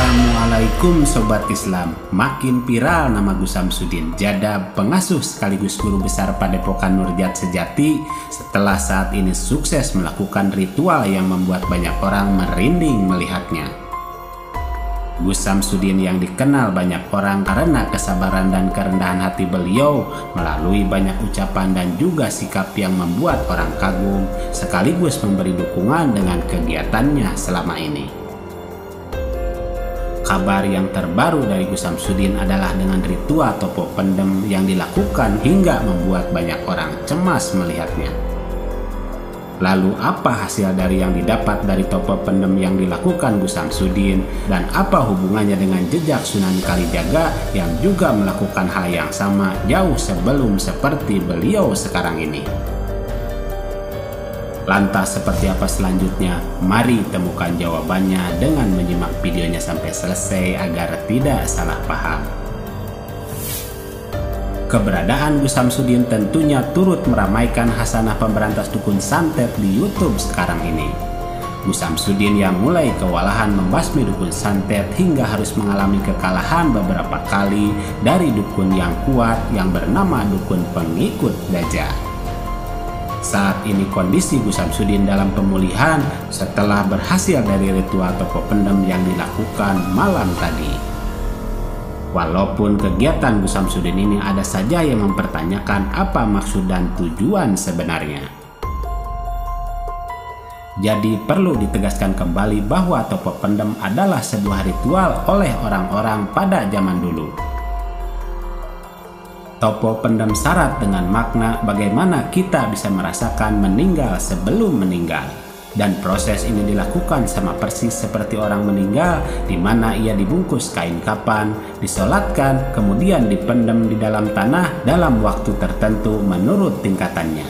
Assalamualaikum Sobat Islam. Makin viral nama Gus Samsudin, jada pengasuh sekaligus guru besar Padepokan Nurjat Sejati, setelah saat ini sukses melakukan ritual yang membuat banyak orang merinding melihatnya. Gus Samsudin yang dikenal banyak orang karena kesabaran dan kerendahan hati beliau melalui banyak ucapan dan juga sikap yang membuat orang kagum, sekaligus memberi dukungan dengan kegiatannya selama ini. Kabar yang terbaru dari Gus Samsudin adalah dengan ritual topo pendem yang dilakukan hingga membuat banyak orang cemas melihatnya. Lalu apa hasil dari yang didapat dari topo pendem yang dilakukan Gus Samsudin, dan apa hubungannya dengan jejak Sunan Kalijaga yang juga melakukan hal yang sama jauh sebelum seperti beliau sekarang ini? Lantas seperti apa selanjutnya? Mari temukan jawabannya dengan menyimak videonya sampai selesai agar tidak salah paham. Keberadaan Gus Samsudin tentunya turut meramaikan hasanah pemberantas dukun santet di YouTube sekarang ini. Gus Samsudin yang mulai kewalahan membasmi dukun santet hingga harus mengalami kekalahan beberapa kali dari dukun yang kuat yang bernama dukun pengikut Dajjal. Saat ini kondisi Gus Samsudin dalam pemulihan setelah berhasil dari ritual topo pendem yang dilakukan malam tadi. Walaupun kegiatan Gus Samsudin ini ada saja yang mempertanyakan apa maksud dan tujuan sebenarnya. Jadi perlu ditegaskan kembali bahwa topo pendem adalah sebuah ritual oleh orang-orang pada zaman dulu. Topo pendem syarat dengan makna bagaimana kita bisa merasakan meninggal sebelum meninggal. Dan proses ini dilakukan sama persis seperti orang meninggal, di mana ia dibungkus kain kafan, disolatkan, kemudian dipendam di dalam tanah dalam waktu tertentu menurut tingkatannya.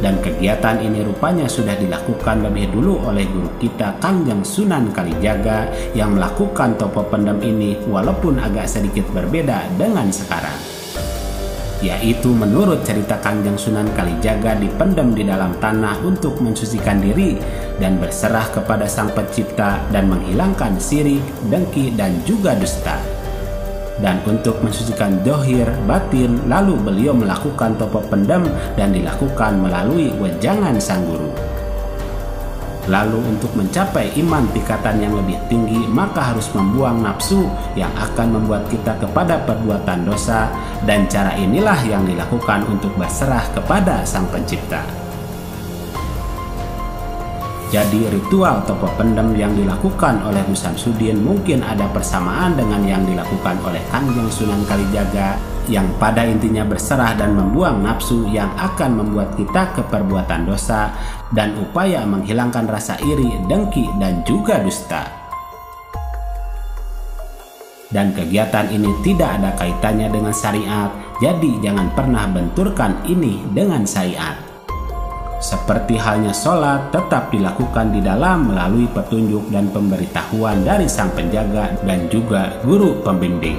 Dan kegiatan ini rupanya sudah dilakukan lebih dulu oleh guru kita Kangjeng Sunan Kalijaga yang melakukan topo pendem ini walaupun agak sedikit berbeda dengan sekarang. Yaitu menurut cerita Kangjeng Sunan Kalijaga dipendam di dalam tanah untuk mensucikan diri dan berserah kepada Sang Pencipta dan menghilangkan syirik, dengki, dan juga dusta. Dan untuk mensucikan dohir, batin, lalu beliau melakukan topo pendem dan dilakukan melalui wejangan sang guru. Lalu untuk mencapai iman tingkatan yang lebih tinggi, maka harus membuang nafsu yang akan membuat kita kepada perbuatan dosa, dan cara inilah yang dilakukan untuk berserah kepada Sang Pencipta. Jadi ritual topo pendem yang dilakukan oleh Gus Samsudin mungkin ada persamaan dengan yang dilakukan oleh Kangjeng Sunan Kalijaga, yang pada intinya berserah dan membuang nafsu yang akan membuat kita ke perbuatan dosa, dan upaya menghilangkan rasa iri, dengki, dan juga dusta. Dan kegiatan ini tidak ada kaitannya dengan syariat, jadi jangan pernah benturkan ini dengan syariat. Seperti halnya sholat tetap dilakukan di dalam melalui petunjuk dan pemberitahuan dari sang penjaga dan juga guru pembimbing.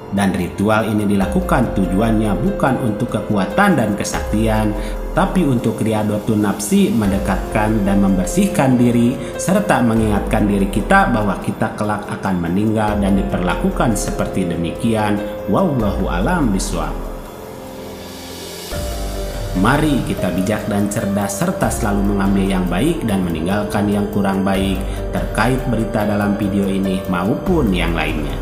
Dan ritual ini dilakukan tujuannya bukan untuk kekuatan dan kesaktian, tapi untuk riyadhatun nafsi, mendekatkan dan membersihkan diri, serta mengingatkan diri kita bahwa kita kelak akan meninggal dan diperlakukan seperti demikian. Wallahu a'lam bishawab. Mari kita bijak dan cerdas serta selalu mengambil yang baik dan meninggalkan yang kurang baik terkait berita dalam video ini maupun yang lainnya.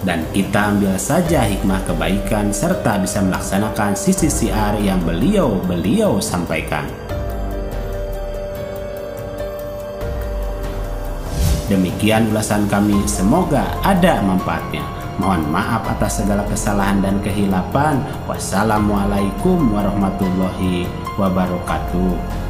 Dan kita ambil saja hikmah kebaikan serta bisa melaksanakan sisi syiar yang beliau sampaikan. Demikian ulasan kami, semoga ada manfaatnya. Mohon maaf atas segala kesalahan dan kehilapan. Wassalamualaikum warahmatullahi wabarakatuh.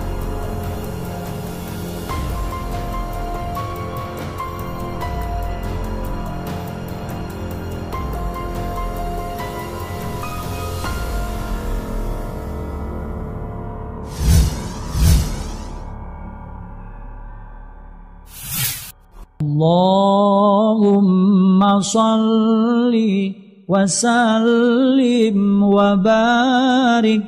Allahumma salli wa sallim wa barik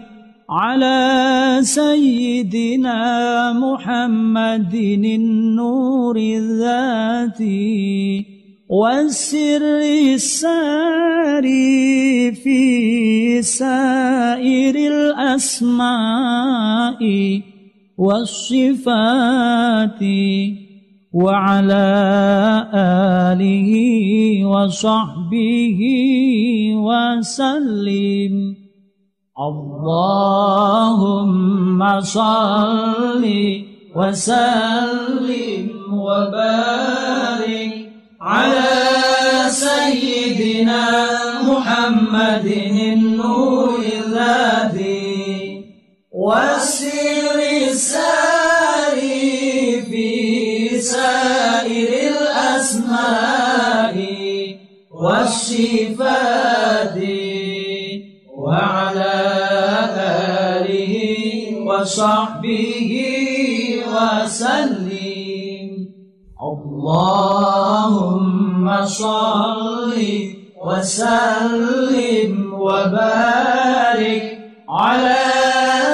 على سيدنا محمد النور الذاتي والسر الساري في سائر الأسماء والصفات وعلى آله وصحبه وسلم. اللهم صل وسلم وبارك على سيدنا محمد النور الذاتي والسر الساري في سائر الأسماء والصفات وعلى آله وصحبه وسلم. اللهم صل وسلم وبارك على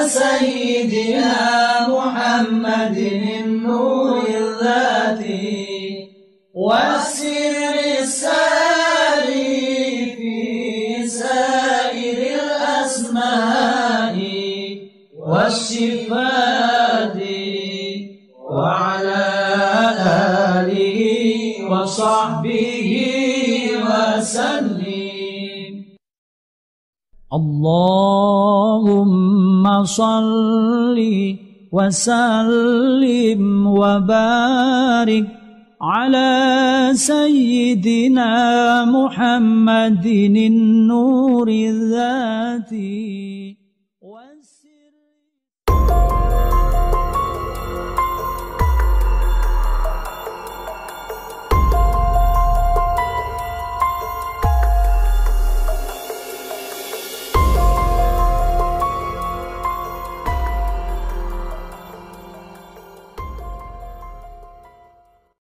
سيدنا محمد النور الذاتي والسر الساري في سائر الأسماء والصفات وعلى آله وصحبه وسلم. اللهم صل وسلم وبارك على سيدنا محمد النور الذاتي